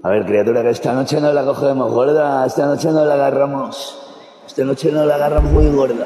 A ver, criatura, que esta noche no la cogemos gorda, esta noche no la agarramos. Esta noche no la agarramos muy gorda.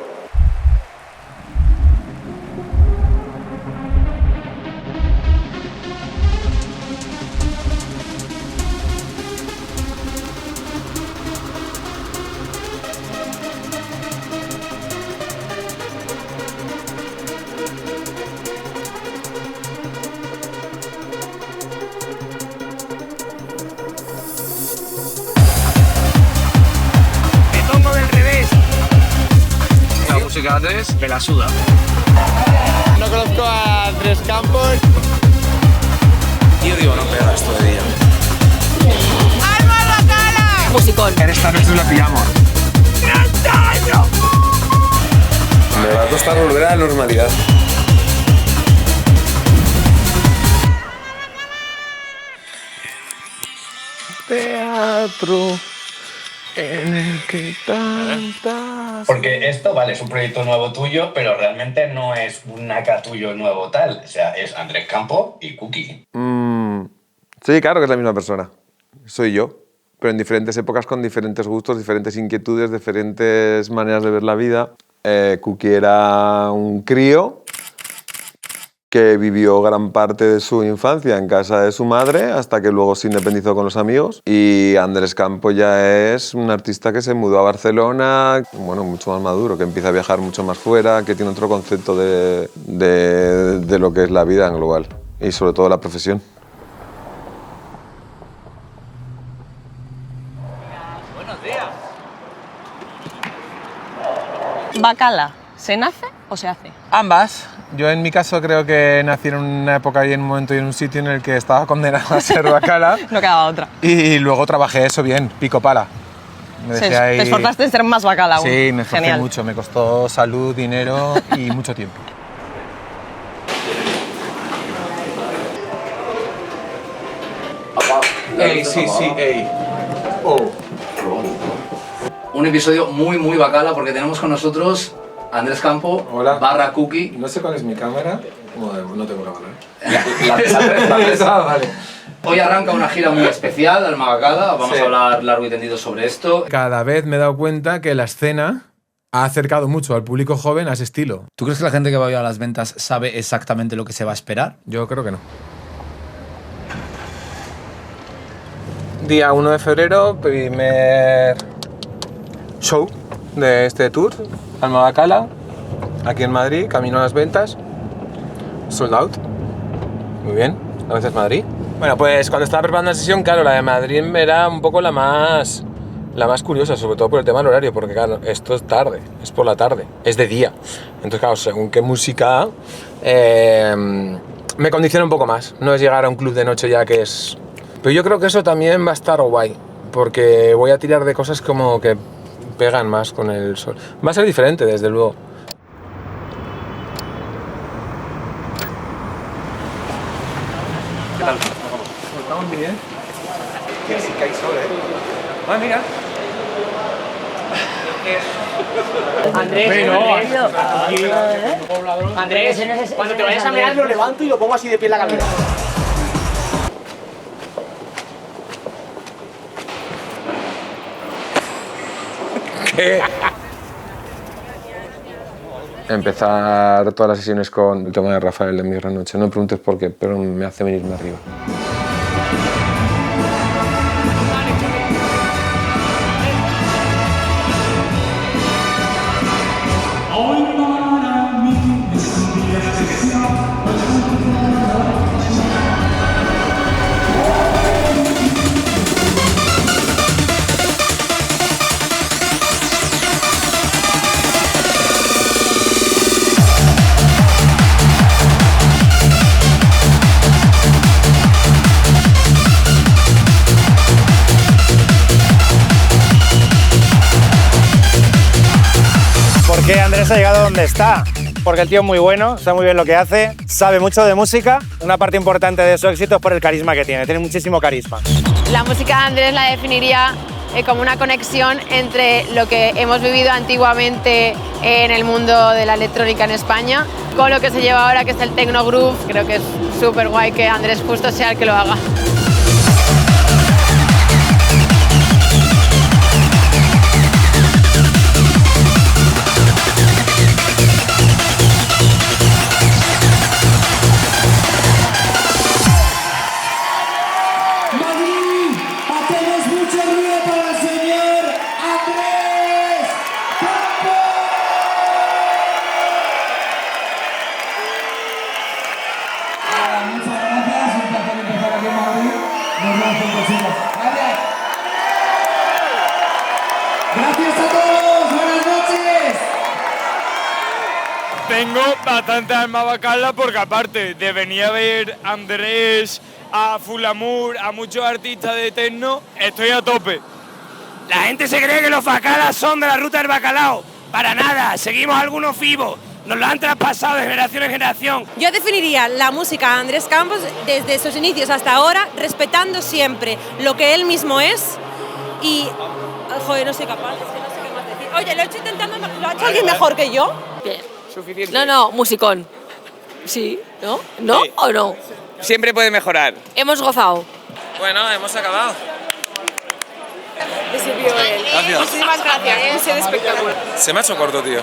Andrés me la suda. No conozco a Andrés Campos. Yo digo, no pega esto de día. ¡Alma la cara! Musicón. En esta noche la pillamos. Me va a costar volver a la normalidad. Teatro en el que tantas... Porque esto, vale, es un proyecto nuevo tuyo, pero realmente no es un Naka tuyo nuevo tal. O sea, es Andrés Campo y Cookie. Sí, claro que es la misma persona. Soy yo, pero en diferentes épocas con diferentes gustos, diferentes inquietudes, diferentes maneras de ver la vida. Cookie era un crío que vivió gran parte de su infancia en casa de su madre hasta que luego se independizó con los amigos. Y Andrés Campo ya es un artista que se mudó a Barcelona, bueno, mucho más maduro, que empieza a viajar mucho más fuera, que tiene otro concepto de lo que es la vida en global y sobre todo la profesión. Buenos días. Bacala, ¿se nace o se hace? Ambas. Yo en mi caso creo que nací en una época y en un momento y en un sitio en el que estaba condenado a ser bacala. No quedaba otra. Y luego trabajé eso bien, pico pala. Me dejé ahí... Te esforzaste en ser más bacala aún. Sí, me esforcé Genial. mucho. Me costó salud, dinero y mucho tiempo. Ey, sí, ey. Oh. Un episodio muy bacala porque tenemos con nosotros Andrés Campo, Hola. barra Cookie. No sé cuál es mi cámara. No tengo cámara. Vale. Hoy arranca una gira muy especial, Alma Bacala. Vamos a hablar largo y tendido sobre esto. Cada vez me he dado cuenta que la escena ha acercado mucho al público joven a ese estilo. ¿Tú crees que la gente que va a ir a las ventas sabe exactamente lo que se va a esperar? Yo creo que no. Día 1 de febrero, primer show de este tour, Alma Bacala, aquí en Madrid, camino a las ventas, sold out, muy bien, gracias Madrid. Bueno, pues cuando estaba preparando la sesión, claro, la de Madrid era un poco la más curiosa, sobre todo por el tema del horario, porque claro, esto es tarde, es por la tarde, es de día. Entonces, claro, según qué música, me condiciona un poco más. No es llegar a un club de noche ya que es... Pero yo creo que eso también va a estar guay, porque voy a tirar de cosas como que pegan más con el sol. Va a ser diferente, desde luego. ¿Qué tal? Estamos muy bien. Sí que hay sol, Ah, mira. Andrés, cuando te vayas a mirar lo levanto y lo pongo así de pie en la cabeza. Empezar todas las sesiones con el tema de Rafael de Mi Gran Noche. No me preguntes por qué, pero me hace venirme arriba. ¿Por qué Andrés ha llegado donde está? Porque el tío es muy bueno, sabe muy bien lo que hace, sabe mucho de música. Una parte importante de su éxito es por el carisma que tiene muchísimo carisma. La música de Andrés la definiría como una conexión entre lo que hemos vivido antiguamente en el mundo de la electrónica en España con lo que se lleva ahora, que es el techno groove. Creo que es súper guay que Andrés justo sea el que lo haga. Tengo bastante alma bacala porque aparte de venir a ver a Andrés, a Fulamur, a muchos artistas de techno, estoy a tope. La gente se cree que los bacalas son de la ruta del bacalao. Para nada, seguimos algunos vivos. Nos lo han traspasado de generación en generación. Yo definiría la música de Andrés Campos desde sus inicios hasta ahora, respetando siempre lo que él mismo es y... Joder, no soy capaz, es que no sé qué más decir. Oye, lo he hecho intentando, ¿lo ha hecho alguien mejor que yo? Bien. Suficiente. No, musicón. Sí, ¿no? ¿No Sí. o no? Siempre puede mejorar. Hemos gozado. Bueno, hemos acabado. Me sirvió él. Gracias. Muchísimas gracias, es el espectáculo. Se me ha hecho corto, tío.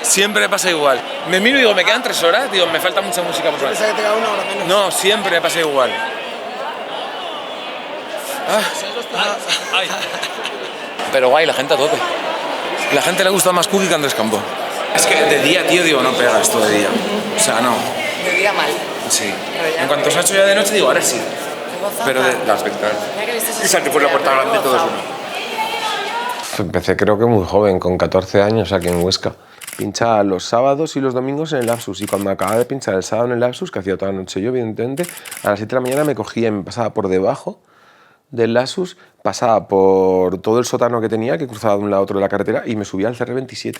Siempre pasa igual. Me miro y digo, me quedan 3 horas, digo, me falta mucha música por Pensaba que te quedaba 1 hora menos. No, siempre pasa igual. Pero guay, la gente a tope. La gente le gusta más Cookie que Andrés Campo. Es que de día, tío, digo, no pega esto de día. O sea, no. De día mal. Sí. En cuanto se ha hecho ya de noche, digo, ahora sí. Pero de la espectral. Y salte por la puerta grande todo eso. Empecé creo que muy joven, con 14 años aquí en Huesca. Pinchaba los sábados y los domingos en el Lapsus, y cuando acababa de pinchar el sábado en el Lapsus, que hacía toda la noche yo, evidentemente, a las 7 de la mañana me cogía y me pasaba por debajo del Lapsus, pasaba por todo el sótano que tenía, que cruzaba de un lado a otro de la carretera, y me subía al CR27.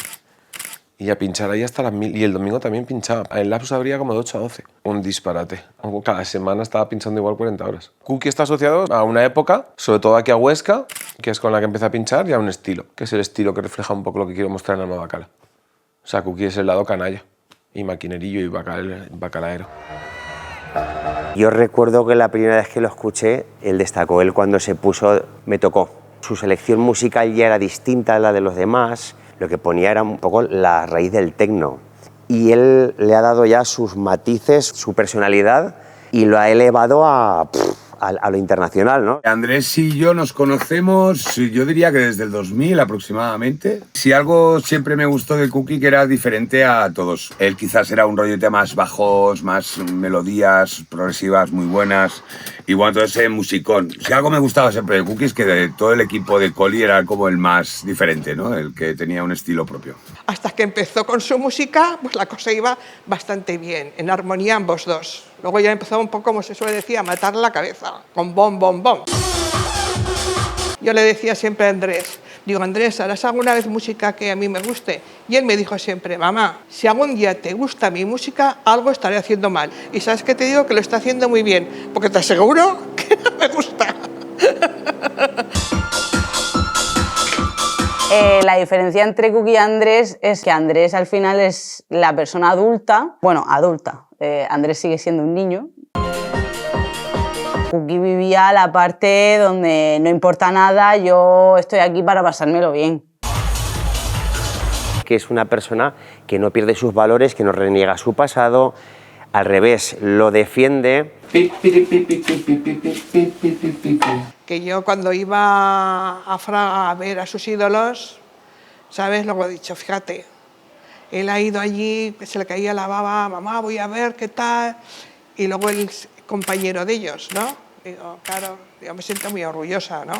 Y a pinchar ahí hasta las 1000. Y el domingo también pinchaba. El Lapsus abría como de 8 a 12. Un disparate. Cada semana estaba pinchando igual 40 horas. Cookie está asociado a una época, sobre todo aquí a Huesca, que es con la que empecé a pinchar, y a un estilo, que es el estilo que refleja un poco lo que quiero mostrar en Alma Bacala. O sea, Cookie es el lado canalla, y maquinerillo, y bacalaero. Yo recuerdo que la primera vez que lo escuché, él destacó, él cuando se puso, me tocó. Su selección musical ya era distinta a la de los demás, lo que ponía era un poco la raíz del techno. Y él le ha dado ya sus matices, su personalidad, y lo ha elevado a lo internacional, ¿no? Andrés y yo nos conocemos, yo diría que desde el 2000 aproximadamente. Si algo siempre me gustó de Cookie, que era diferente a todos. Él quizás era un rollo de más bajos, más melodías progresivas muy buenas. Y bueno, todo ese musicón. Si algo me gustaba siempre de Cookie es que de todo el equipo de Coli era como el más diferente, ¿no? El que tenía un estilo propio. Hasta que empezó con su música, pues la cosa iba bastante bien, en armonía ambos dos. Luego ya empezó un poco, como se suele decir, a matar la cabeza, con bom, bom, bom. Yo le decía siempre a Andrés, digo, Andrés, ¿harás alguna vez música que a mí me guste? Y él me dijo siempre, mamá, si algún día te gusta mi música, algo estaré haciendo mal. Y ¿sabes qué te digo? Que lo está haciendo muy bien, porque te aseguro que no me gusta. La diferencia entre Cookie y Andrés es que Andrés al final es la persona adulta, bueno, adulta, Andrés sigue siendo un niño. Cookie vivía la parte donde no importa nada, yo estoy aquí para pasármelo bien. Que es una persona que no pierde sus valores, que no reniega su pasado, al revés, lo defiende. Que yo cuando iba a Fraga a ver a sus ídolos, ¿sabes? Luego he dicho, fíjate, él ha ido allí, se le caía la baba, mamá, voy a ver qué tal, y luego él es compañero de ellos, ¿no? Digo, claro, yo me siento muy orgullosa, ¿no?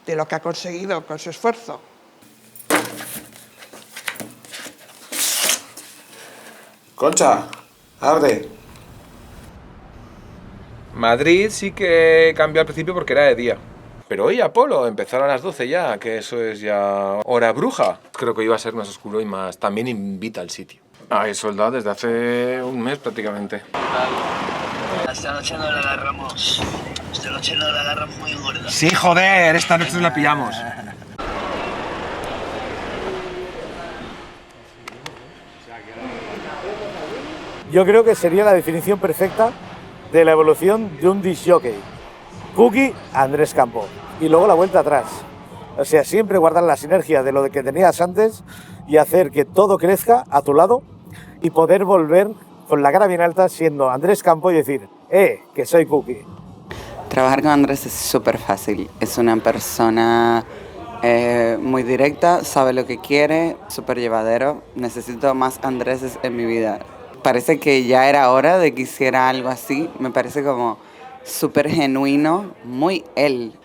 De lo que ha conseguido con su esfuerzo. Concha, abre. Madrid sí que cambió al principio porque era de día. Pero hoy Apolo, empezar a las 12 ya, que eso es ya hora bruja. Creo que iba a ser más oscuro y más... También invita al sitio. Hay soldado desde hace un mes prácticamente. Esta noche no la agarramos. Esta noche no la agarramos muy gorda. Sí, joder, esta noche nos la pillamos. Yo creo que sería la definición perfecta de la evolución de un disc jockey. Cookie, Andrés Campo. Y luego la vuelta atrás. O sea, siempre guardar la sinergia de lo que tenías antes y hacer que todo crezca a tu lado y poder volver con la cara bien alta siendo Andrés Campo y decir, que soy Cookie. Trabajar con Andrés es súper fácil. Es una persona muy directa, sabe lo que quiere, súper llevadero. Necesito más Andréses en mi vida. Parece que ya era hora de que hiciera algo así. Me parece como súper genuino, muy él.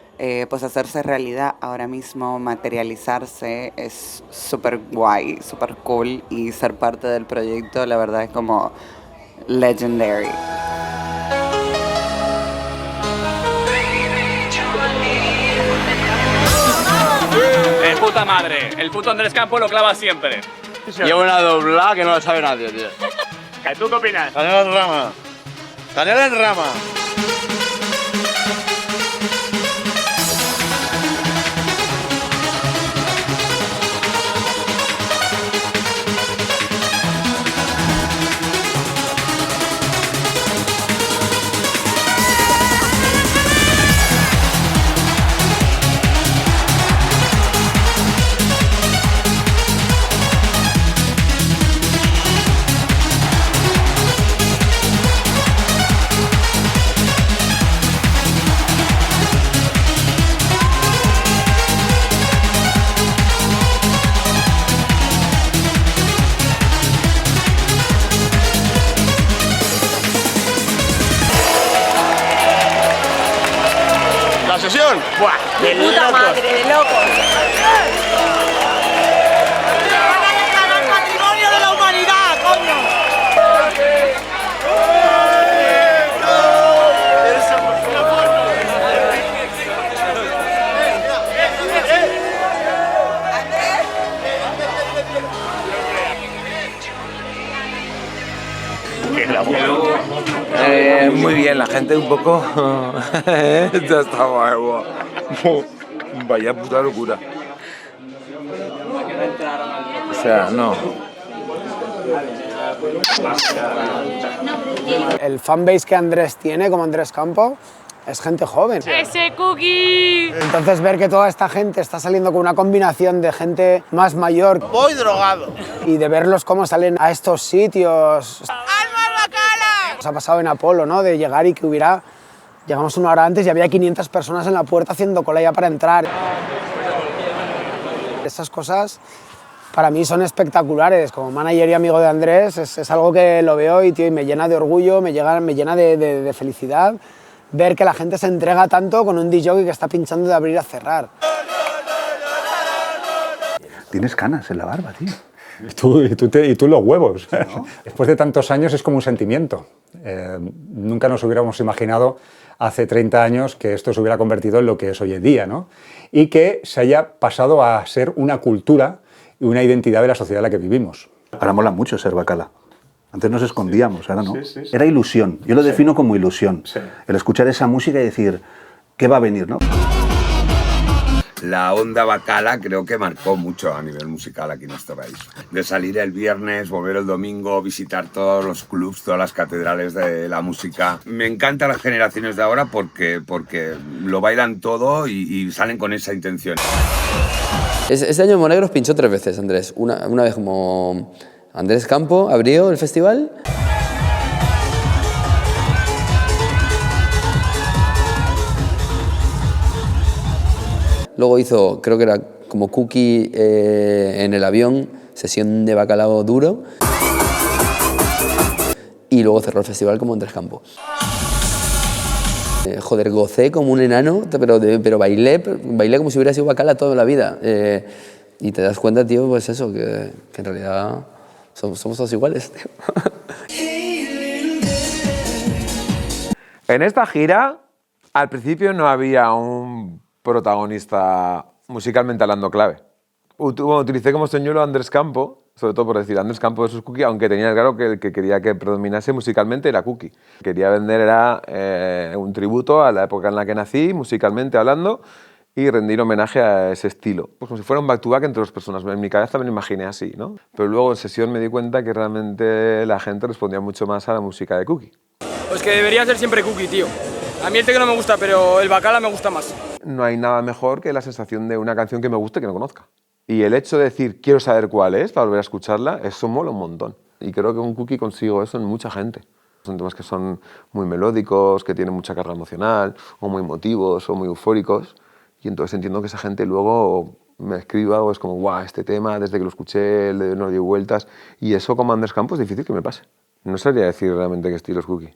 pues hacerse realidad ahora mismo, materializarse, es súper guay, súper cool, y ser parte del proyecto, la verdad es como legendary. De puta madre, el puto Andrés Campo lo clava siempre. Lleva una dobla que no la sabe nadie, tío. ¿Tú qué opinas? Canela en rama. Canela en rama. La sesión, ¡buah! De puta madre, de locos. ¡El patrimonio de la humanidad, coño! Muy bien, la gente un poco... Ya está guay. Vaya puta locura. O sea, no. El fanbase que Andrés tiene, como Andrés Campo, es gente joven. ¡Ese cookie! Entonces ver que toda esta gente está saliendo con una combinación de gente más mayor. Voy drogado. Y de verlos cómo salen a estos sitios. Nos ha pasado en Apolo, ¿no? De llegar y que hubiera... Llegamos una hora antes y había 500 personas en la puerta haciendo cola ya para entrar. Esas cosas para mí son espectaculares. Como manager y amigo de Andrés es algo que lo veo y, tío, y me llena de orgullo, me llena de felicidad ver que la gente se entrega tanto con un DJ que está pinchando de abrir a cerrar. Tienes canas en la barba, tío. Y tú los huevos. ¿No? Después de tantos años es como un sentimiento. Nunca nos hubiéramos imaginado hace 30 años que esto se hubiera convertido en lo que es hoy en día, ¿no? Y que se haya pasado a ser una cultura y una identidad de la sociedad en la que vivimos. Ahora mola mucho ser bacala. Antes nos escondíamos, ahora no. Sí. Era ilusión. Yo lo defino como ilusión. Sí. El escuchar esa música y decir, ¿qué va a venir, no? La onda bacala creo que marcó mucho a nivel musical aquí en nuestro país. De salir el viernes, volver el domingo, visitar todos los clubs, todas las catedrales de la música. Me encantan las generaciones de ahora porque lo bailan todo y salen con esa intención. Este año Monegros pinchó 3 veces, Andrés. Una vez como Andrés Campo abrió el festival. Luego hizo, creo que era como Cookie en el avión, sesión de bacalao duro. Y luego cerró el festival como Andrés Campo. Joder, gocé como un enano, pero bailé como si hubiera sido bacala toda la vida. Y te das cuenta, tío, pues eso, que en realidad somos todos iguales, tío. En esta gira, al principio no había un protagonista musicalmente hablando clave. Utilicé como señuelo a Andrés Campo, sobre todo por decir Andrés Campo versus Cookie, aunque tenía claro que el que quería que predominase musicalmente era Cookie. Quería vender era un tributo a la época en la que nací, musicalmente hablando, y rendir homenaje a ese estilo. Pues como si fuera un back-to-back entre dos personas. En mi cabeza me lo imaginé así, ¿no? Pero luego en sesión me di cuenta que realmente la gente respondía mucho más a la música de Cookie. Pues que debería ser siempre Cookie, tío. A mí el tecno me gusta, pero el bacala me gusta más. No hay nada mejor que la sensación de una canción que me guste que no conozca. Y el hecho de decir, quiero saber cuál es para volver a escucharla, eso mola un montón. Y creo que con Cookie consigo eso en mucha gente. Son temas que son muy melódicos, que tienen mucha carga emocional, o muy emotivos, o muy eufóricos. Y entonces entiendo que esa gente luego me escriba o es como, guau, este tema, desde que lo escuché, le doy vueltas. Y eso como Andrés Campo es difícil que me pase. No sabría decir realmente qué estilo es Cookie.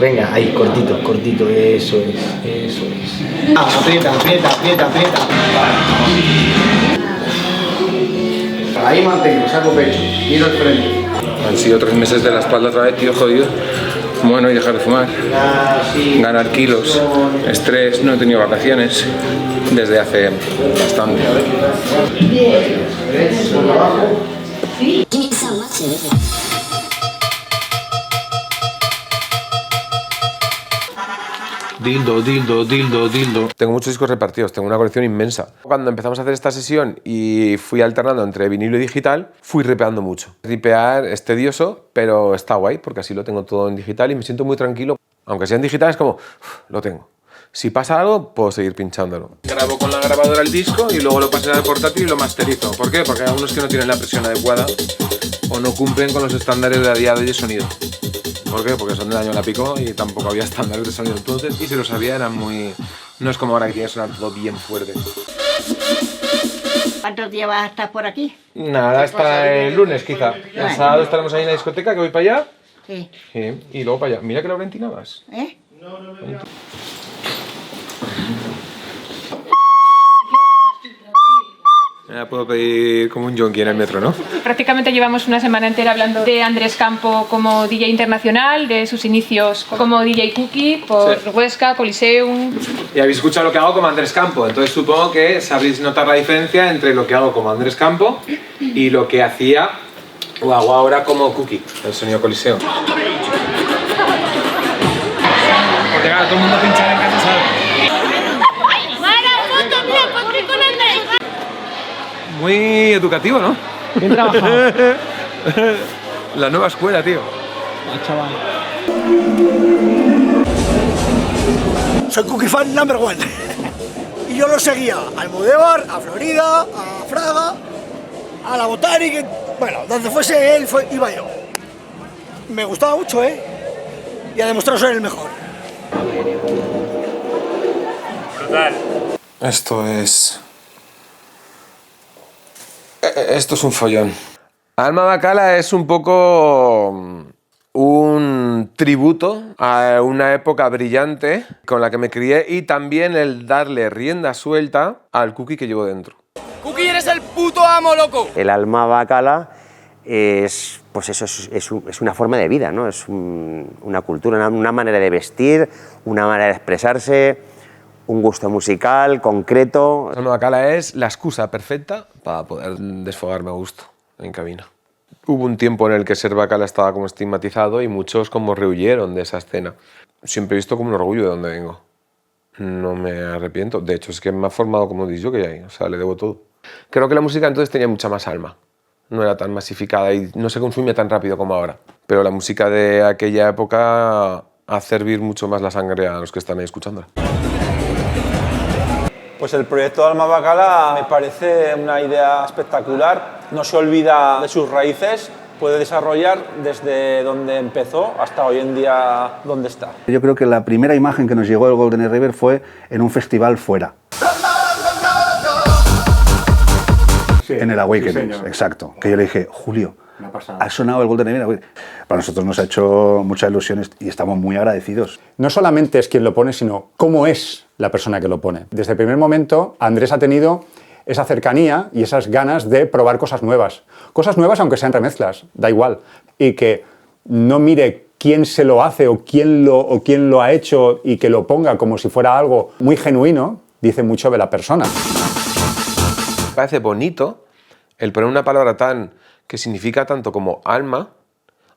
Venga, ahí, cortito, cortito, eso es, eso es. Ah, aprieta, aprieta, aprieta, aprieta. Ahí mantengo, saco pecho, miro al frente. Han sido 3 meses de la espalda otra vez, tío, jodido. Bueno, y dejar de fumar, ganar kilos, estrés, no he tenido vacaciones desde hace bastante. Dildo, dildo, dildo, dildo. Tengo muchos discos repartidos, tengo una colección inmensa. Cuando empezamos a hacer esta sesión y fui alternando entre vinilo y digital, fui ripeando mucho. Ripear es tedioso, pero está guay porque así lo tengo todo en digital y me siento muy tranquilo. Aunque sea en digital es como, lo tengo. Si pasa algo, puedo seguir pinchándolo. Grabo con la grabadora el disco y luego lo paso al portátil y lo masterizo. ¿Por qué? Porque hay algunos que no tienen la presión adecuada o no cumplen con los estándares de a día de hoy de sonido. ¿Por qué? Porque son del año la pico y tampoco había estándares de sonido entonces, y si los había eran muy... No es como ahora que tiene que sonar todo bien fuerte. ¿Cuántos días vas a estar por aquí? Nada, hasta el lunes quizá. El sábado estaremos ahí en la discoteca, que voy para allá. Sí. Y luego para allá. Mira que Laurentina vas. ¿Eh? Ya puedo pedir como un yonki en el metro, ¿no? Prácticamente llevamos una semana entera hablando de Andrés Campo como DJ internacional, de sus inicios como DJ Cookie por Huesca, Coliseum. Y habéis escuchado lo que hago como Andrés Campo, entonces supongo que sabréis notar la diferencia entre lo que hago como Andrés Campo y lo que hacía o hago ahora como Cookie, el sonido Coliseo. Porque claro, todo el mundo pincha en casa, ¿sabes? Muy educativo, ¿no? Bien trabajado. La nueva escuela, tío. Chaval. Soy Cookie fan number 1. Y yo lo seguía a Almodóvar, a Florida, a Fraga, a la Botánica, bueno, donde fuese él, iba yo. Me gustaba mucho, ¿eh? Y ha demostrado ser el mejor. Total. Esto es un follón. Alma Bacala es un poco un tributo a una época brillante con la que me crié y también el darle rienda suelta al Cookie que llevo dentro. Cookie, eres el puto amo, loco. El Alma Bacala es, pues eso, es una forma de vida, ¿no? Es una cultura, una manera de vestir, una manera de expresarse, un gusto musical concreto. Alma Bacala es la excusa perfecta para poder desfogarme a gusto en cabina. Hubo un tiempo en el que ser Bacala estaba como estigmatizado y muchos como rehuyeron de esa escena. Siempre he visto como un orgullo de donde vengo. No me arrepiento. De hecho, es que me ha formado como disc jockey ahí. O sea, le debo todo. Creo que la música entonces tenía mucha más alma. No era tan masificada y no se consumía tan rápido como ahora. Pero la música de aquella época hace hervir mucho más la sangre a los que están ahí escuchándola. Pues el proyecto Alma Bacala me parece una idea espectacular. No se olvida de sus raíces, puede desarrollar desde donde empezó hasta hoy en día donde está. Yo creo que la primera imagen que nos llegó del Golden River fue en un festival fuera. Sí, en el Awakening, sí, exacto. Que yo le dije, Julio, ha sonado el Golden River. Para nosotros nos ha hecho muchas ilusiones y estamos muy agradecidos. No solamente es quien lo pone, sino cómo es la persona que lo pone. Desde el primer momento, Andrés ha tenido esa cercanía y esas ganas de probar cosas nuevas. Cosas nuevas aunque sean remezclas, da igual. Y que no mire quién se lo hace o quién lo ha hecho y que lo ponga como si fuera algo muy genuino, dice mucho de la persona. Me parece bonito el poner una palabra que significa tanto como alma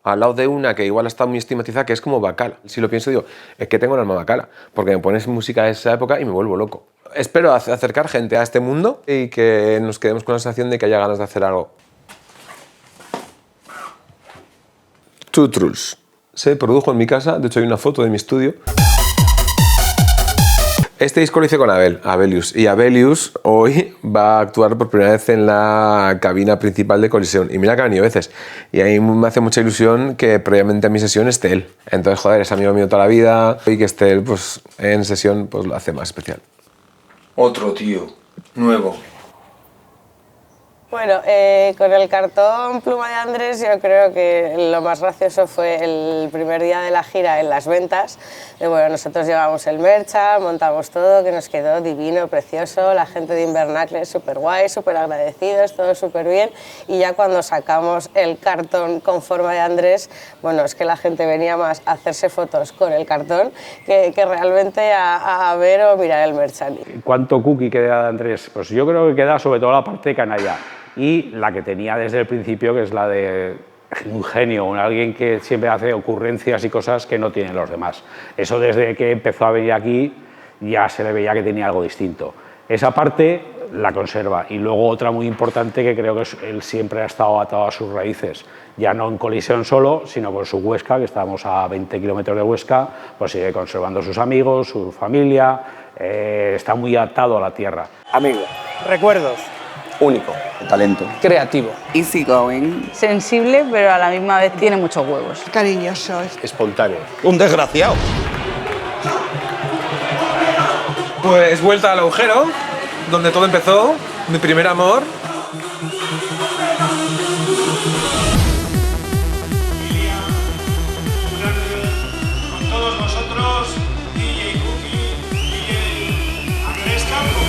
al lado de una que igual está muy estigmatizada, que es como Bacala. Si lo pienso digo, es que tengo el alma Bacala, porque me pones música de esa época y me vuelvo loco. Espero acercar gente a este mundo y que nos quedemos con la sensación de que haya ganas de hacer algo. Two Truths. Se produjo en mi casa, de hecho hay una foto de mi estudio. Este disco lo hice con Abelius, y Abelius hoy va a actuar por primera vez en la cabina principal de Coliseum. Y mira que ha venido veces. Y a mí me hace mucha ilusión que previamente a mi sesión esté él. Entonces, joder, es amigo mío toda la vida y que esté él pues, en sesión pues, lo hace más especial. Otro tío, nuevo. Bueno, con el cartón pluma de Andrés yo creo que lo más gracioso fue el primer día de la gira en las ventas. Bueno, nosotros llevamos el mercha, montamos todo, que nos quedó divino, precioso, la gente de Invernacle súper guay, súper agradecidos, todo súper bien. Y ya cuando sacamos el cartón con forma de Andrés, bueno, es que la gente venía más a hacerse fotos con el cartón que realmente a ver o mirar el mercha. ¿Cuánto cookie queda de Andrés? Pues yo creo que queda sobre todo la parte canalla y la que tenía desde el principio, que es la de un genio, alguien que siempre hace ocurrencias y cosas que no tienen los demás. Eso desde que empezó a venir aquí ya se le veía que tenía algo distinto. Esa parte la conserva. Y luego otra muy importante, que creo que él siempre ha estado atado a sus raíces, ya no en Colisión solo, sino con su Huesca, que estábamos a 20 kilómetros de Huesca, pues sigue conservando sus amigos, su familia, está muy atado a la tierra. Amigo. Recuerdos. Único. Talento. Creativo. Easygoing. Sensible, pero a la misma vez tiene muchos huevos. Cariñoso. Espontáneo. Un desgraciado. Pues vuelta al agujero, donde todo empezó, mi primer amor. Con todos vosotros, DJ Cookie, DJ Andrés Campos.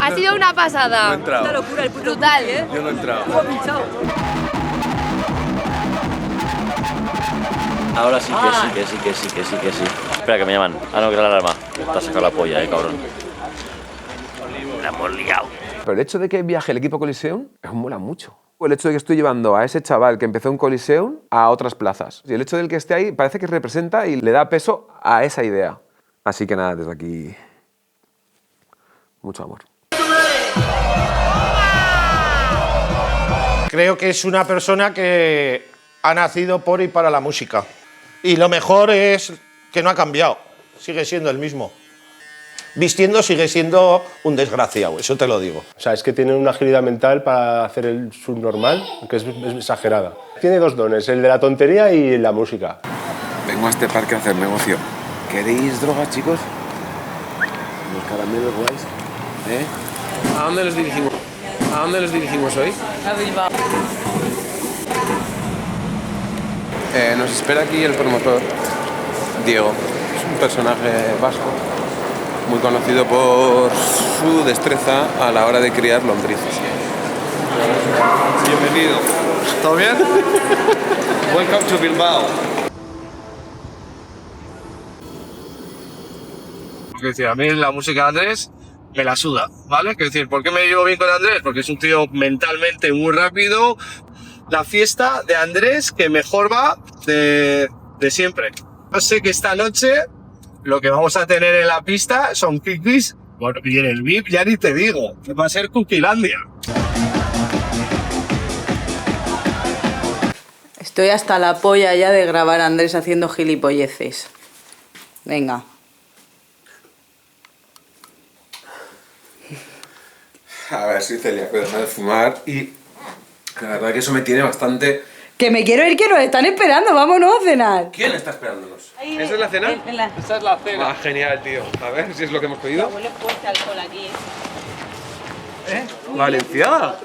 Ha sido una pasada. No he entrado. Una locura, el brutal, ¿eh? Yo no he entrado. Ahora sí que sí. Espera, que me llaman. Ah, no, que era la alarma. Te has sacado la polla, cabrón. La hemos liado. Pero el hecho de que viaje el equipo Coliseum mola mucho. El hecho de que estoy llevando a ese chaval que empezó en Coliseum a otras plazas. Y el hecho de que esté ahí parece que representa y le da peso a esa idea. Así que nada, desde aquí, mucho amor. Creo que es una persona que ha nacido por y para la música. Y lo mejor es que no ha cambiado, sigue siendo el mismo. Vistiendo sigue siendo un desgraciado, eso te lo digo. O sea, es que tiene una agilidad mental para hacer el subnormal, que es exagerada. Tiene dos dones, el de la tontería y la música. Vengo a este parque a hacer negocio. ¿Queréis drogas, chicos? Los caramelos guays. ¿A dónde nos dirigimos? ¿A dónde nos dirigimos hoy? A Bilbao. Nos espera aquí el promotor, Diego. Es un personaje vasco, muy conocido por su destreza a la hora de criar lombrices. Bienvenido. ¿Todo bien? Welcome to Bilbao. Es decir, a mí la música de Andrés me la suda, ¿vale? Es decir, ¿por qué me llevo bien con Andrés? Porque es un tío mentalmente muy rápido. La fiesta de Andrés que mejor va de siempre. Yo sé que esta noche lo que vamos a tener en la pista son cookies. Bueno, y en el VIP ya ni te digo, va a ser Cookielandia. Estoy hasta la polla ya de grabar a Andrés haciendo gilipolleces. Venga. A ver, soy celíaco, deja de fumar y la verdad que eso me tiene bastante... Que me quiero ir, que nos están esperando, vámonos a cenar. ¿Quién está esperándonos? ¿Esa es la cena? Esa es la cena. Ah, genial, tío. A ver si es lo que hemos pedido. Abuelo fuerte alcohol aquí. Valenciaga.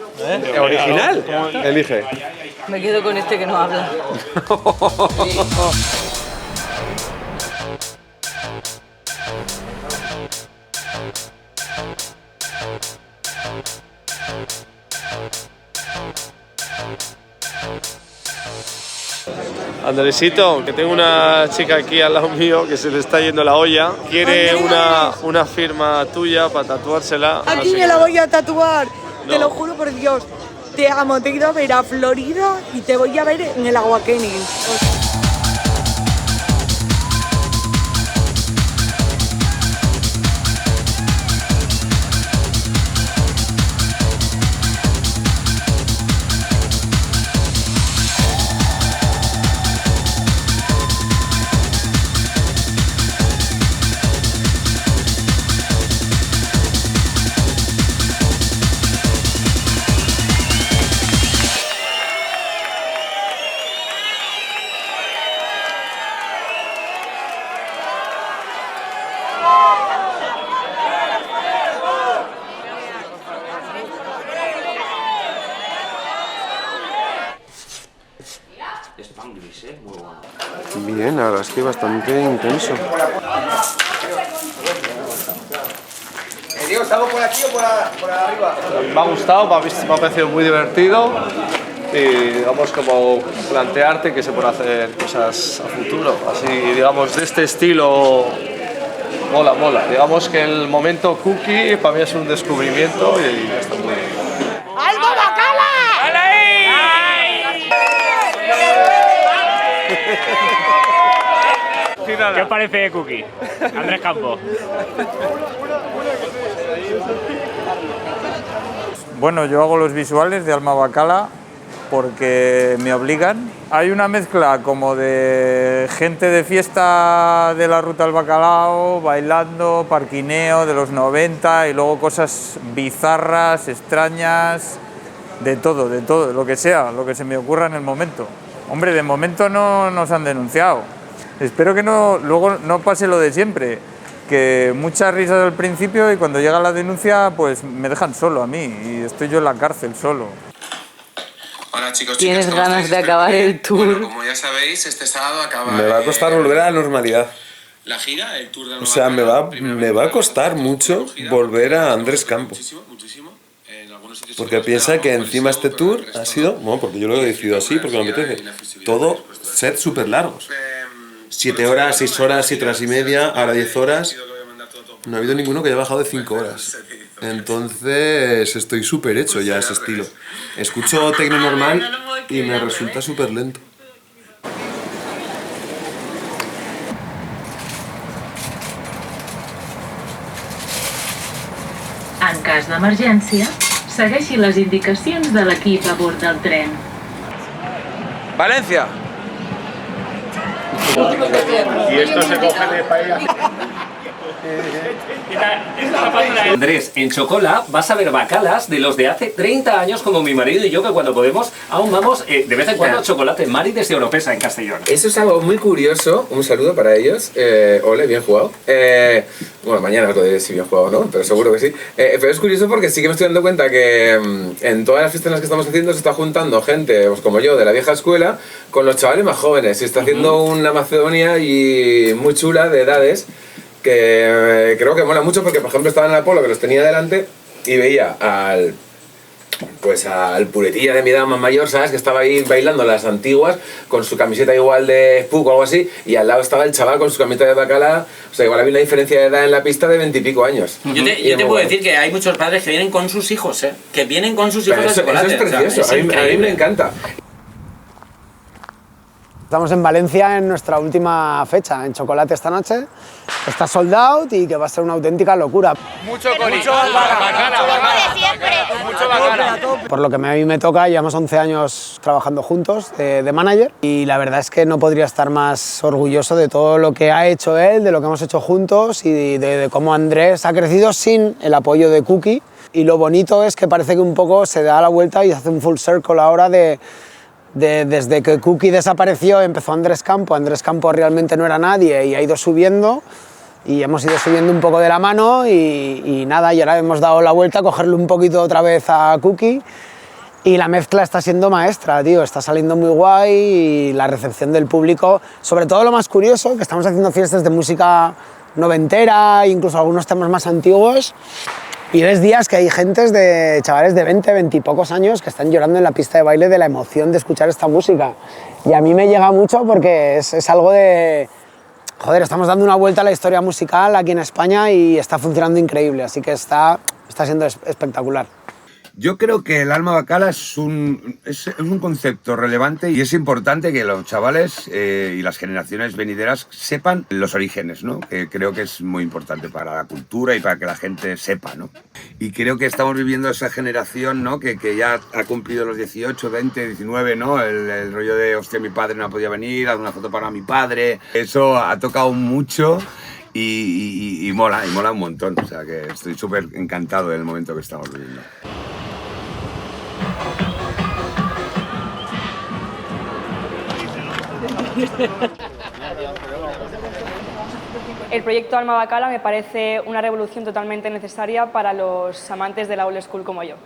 Original. Elige. Me quedo con este que no habla. Andresito, que tengo una chica aquí al lado mío que se le está yendo la olla. Quiere una firma tuya para tatuársela. Aquí me la voy a tatuar, te lo juro por Dios. Te amo, te he ido a ver a Florida y te voy a ver en el Aguaquenis. Bien, la verdad es que bastante intenso. Diego, ¿estamos por aquí o por arriba? Me ha gustado, me ha parecido muy divertido y digamos como plantearte que se pueden hacer cosas a futuro, así digamos de este estilo mola. Digamos que el momento Cookie para mí es un descubrimiento y está muy bien. ¡Algo bacala! ¡Hala ahí! ¿Qué os parece de Cookie? Andrés Campo. Bueno, yo hago los visuales de Alma Bacala porque me obligan. Hay una mezcla como de gente de fiesta de la Ruta del Bacalao, bailando, parquineo de los 90 y luego cosas bizarras, extrañas, de todo, lo que sea, lo que se me ocurra en el momento. Hombre, de momento no nos han denunciado. Espero que luego no pase lo de siempre, que muchas risas al principio y cuando llega la denuncia pues me dejan solo a mí y estoy yo en la cárcel solo. Hola chicos, ¿Tienes ganas de acabar el tour? Bueno, como ya sabéis, este sábado acaba... Me va a costar volver a la normalidad. La gira, el tour de O sea, me va a costar mucho volver a Andrés Campo. Porque piensa que encima este tour ha sido, bueno, porque yo lo he decidido así, porque me apetece, todo sets súper largos. 7 horas, 6 horas, 7 horas y media, ahora 10 horas. No ha habido ninguno que haya bajado de 5 horas. Entonces estoy súper hecho ya a ese estilo. Escucho tecno normal y me resulta súper lento. En cas d'emergència, segueixi les indicacions de l'equip a bord del tren. Valencia. Y esto se coge de paella. Andrés, en Chocola vas a ver bacalas de los de hace 30 años como mi marido y yo, que cuando podemos aún vamos de vez en cuando a Chocolate Mari desde Oropesa en Castellón. Eso es algo muy curioso, un saludo para ellos. Ole, bien jugado. Bueno, mañana os lo diré si bien jugado o no, pero seguro que sí. Pero es curioso porque sí que me estoy dando cuenta que en todas las fiestas en las que estamos haciendo se está juntando gente, pues como yo, de la vieja escuela, con los chavales más jóvenes. Se está haciendo una Macedonia y muy chula de edades, que creo que mola mucho porque, por ejemplo, estaba en el Apolo, que los tenía delante, y veía al puretilla de mi edad más mayor, ¿sabes? Que estaba ahí bailando las antiguas, con su camiseta igual de Spook o algo así, y al lado estaba el chaval con su camiseta de Bacala. O sea, igual había una diferencia de edad en la pista de 20 y pico años. Yo te puedo decir que hay muchos padres que vienen con sus hijos, que vienen con sus hijos de chocolate. Eso es precioso, o sea, a mí me encanta. Estamos en Valencia en nuestra última fecha, en Chocolate esta noche. Está sold out y que va a ser una auténtica locura. Mucho bacala. Por lo que a mí me toca, llevamos 11 años trabajando juntos de manager y la verdad es que no podría estar más orgulloso de todo lo que ha hecho él, de lo que hemos hecho juntos y de cómo Andrés ha crecido sin el apoyo de Cookie. Y lo bonito es que parece que un poco se da la vuelta y hace un full circle ahora desde que Cookie desapareció empezó Andrés Campo. Andrés Campo realmente no era nadie y ha ido subiendo y hemos ido subiendo un poco de la mano y nada, y ahora hemos dado la vuelta a cogerle un poquito otra vez a Cookie y la mezcla está siendo maestra, tío, está saliendo muy guay y la recepción del público, sobre todo lo más curioso, que estamos haciendo fiestas de música noventera, incluso algunos temas más antiguos, Y ves días que hay gentes de chavales de 20, 20 y pocos años que están llorando en la pista de baile de la emoción de escuchar esta música. Y a mí me llega mucho porque es algo de... Joder, estamos dando una vuelta a la historia musical aquí en España y está funcionando increíble, así que está siendo espectacular. Yo creo que el alma bacala es un concepto relevante y es importante que los chavales y las generaciones venideras sepan los orígenes, ¿no? Que creo que es muy importante para la cultura y para que la gente sepa, ¿no? Y creo que estamos viviendo esa generación, ¿no? Que ya ha cumplido los 18, 20, 19, ¿no? El rollo de, hostia, mi padre no podía venir, haz una foto para mi padre. Eso ha tocado mucho. Y mola un montón, o sea que estoy súper encantado del momento que estamos viviendo. El proyecto Alma Bacala me parece una revolución totalmente necesaria para los amantes de la old school como yo.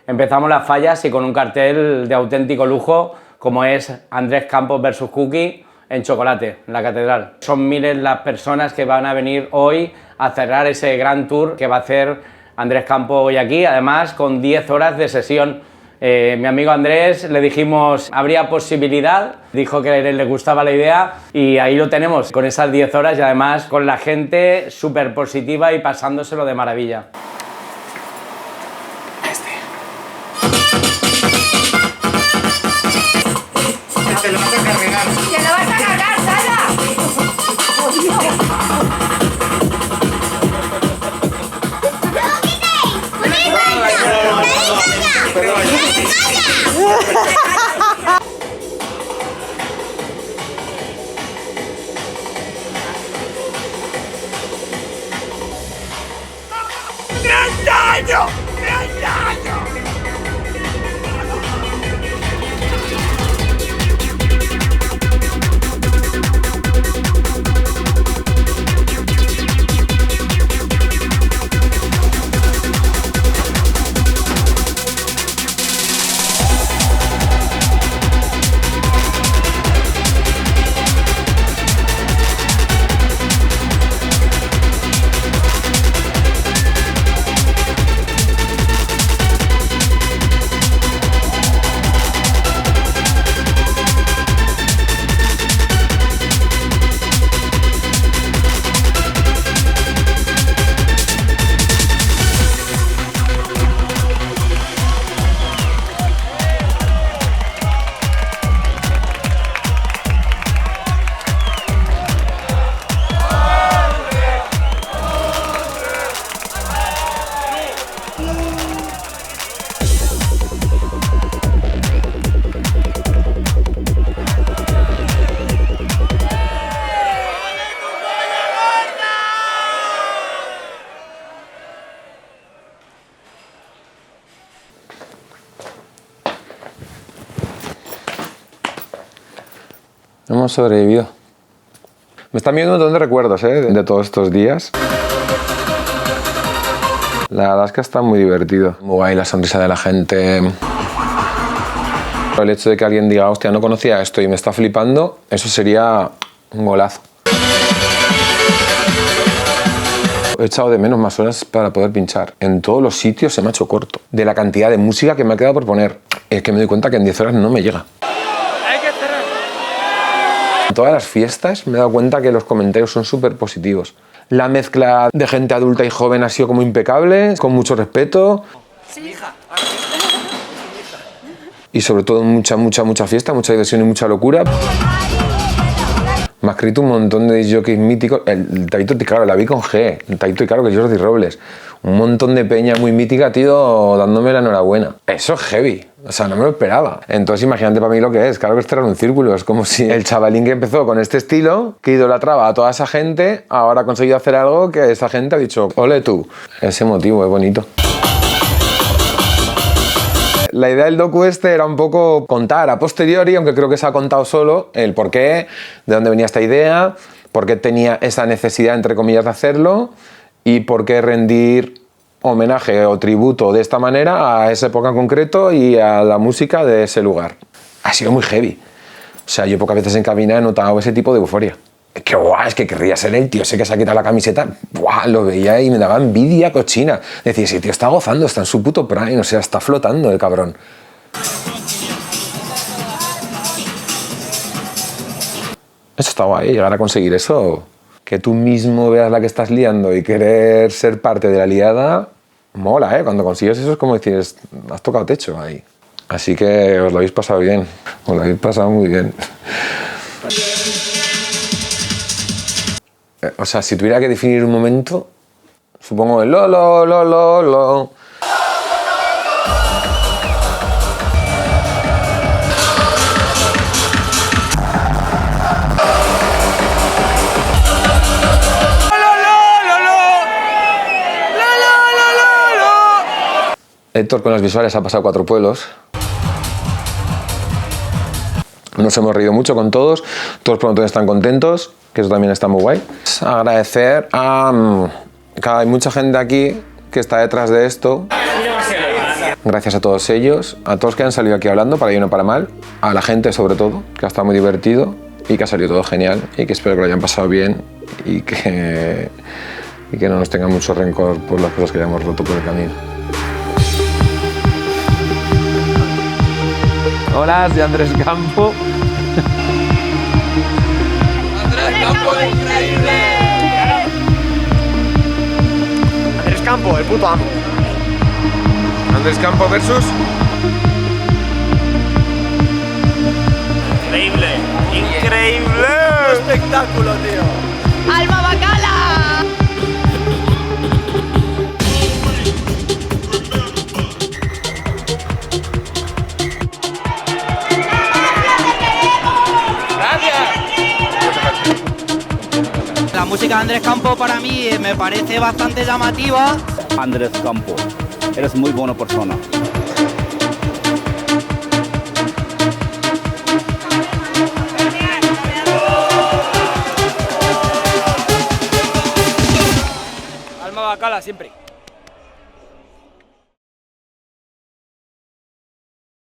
Empezamos las fallas y con un cartel de auténtico lujo como es Andrés Campos versus Cookie en Chocolate, en la Catedral. Son miles las personas que van a venir hoy a cerrar ese gran tour que va a hacer Andrés Campos hoy aquí, además con 10 horas de sesión. Mi amigo Andrés le dijimos, ¿habría posibilidad? Dijo que le gustaba la idea y ahí lo tenemos, con esas 10 horas y además con la gente súper positiva y pasándoselo de maravilla. ¡Te lo vas a cargar! ¡Te lo vas a cargar, Sara! ¡Gran daño! ¡Gran daño! Hemos sobrevivido. Me están viendo un montón de recuerdos, de todos estos días. La verdad es que está muy divertido. Muy guay la sonrisa de la gente. El hecho de que alguien diga, hostia, no conocía esto y me está flipando, eso sería un golazo. He echado de menos más horas para poder pinchar. En todos los sitios se me ha hecho corto. De la cantidad de música que me ha quedado por poner. Es que me doy cuenta que en 10 horas no me llega. En todas las fiestas me he dado cuenta que los comentarios son súper positivos. La mezcla de gente adulta y joven ha sido como impecable, con mucho respeto. Sí, hija. Y sobre todo mucha fiesta, mucha diversión y mucha locura. Me ha escrito un montón de jockeys míticos. El Taito, claro, la vi con G. El Taito y claro, que Jordi Robles. Un montón de peña muy mítica, tío, dándome la enhorabuena. Eso es heavy. O sea, no me lo esperaba. Entonces imagínate para mí lo que es. Claro que es cerrar un círculo. Es como si el chavalín que empezó con este estilo, que idolatraba a toda esa gente, ahora ha conseguido hacer algo que esa gente ha dicho, ole tú. Ese motivo es bonito. La idea del docu este era un poco contar a posteriori, aunque creo que se ha contado solo, el por qué, de dónde venía esta idea, por qué tenía esa necesidad, entre comillas, de hacerlo y por qué rendir homenaje o tributo de esta manera a esa época en concreto y a la música de ese lugar. Ha sido muy heavy. O sea, yo pocas veces en cabina he notado ese tipo de euforia. qué guay, es que querría ser el tío ese que se ha quitado la camiseta. Buah, lo veía y me daba envidia cochina. Decía, ese tío está gozando, está en su puto prime, o sea, está flotando el cabrón. Eso está guay, llegar a conseguir eso. Que tú mismo veas la que estás liando y querer ser parte de la liada, mola, ¿eh? Cuando consigues eso es como decir, has tocado techo ahí. Así que os lo habéis pasado bien, os lo habéis pasado muy bien. O sea, si tuviera que definir un momento, supongo el lo. Héctor con las visuales ha pasado 4 pueblos. Nos hemos reído mucho con todos por lo tanto están contentos, que eso también está muy guay. Agradecer a que hay mucha gente aquí que está detrás de esto. Gracias a todos ellos, a todos que han salido aquí hablando, para bien o para mal, a la gente sobre todo, que ha estado muy divertido y que ha salido todo genial y que espero que lo hayan pasado bien y que no nos tengan mucho rencor por las cosas que hayamos roto por el camino. Hola, soy Andrés Campo. Andrés Campo, increíble. Andrés Campo, el puto amo. Andrés Campo versus... Increíble, increíble. Espectáculo, tío. ¡Alma Bacala! La música de Andrés Campo para mí me parece bastante llamativa. Andrés Campo, eres muy buena persona. Alma Bacala siempre.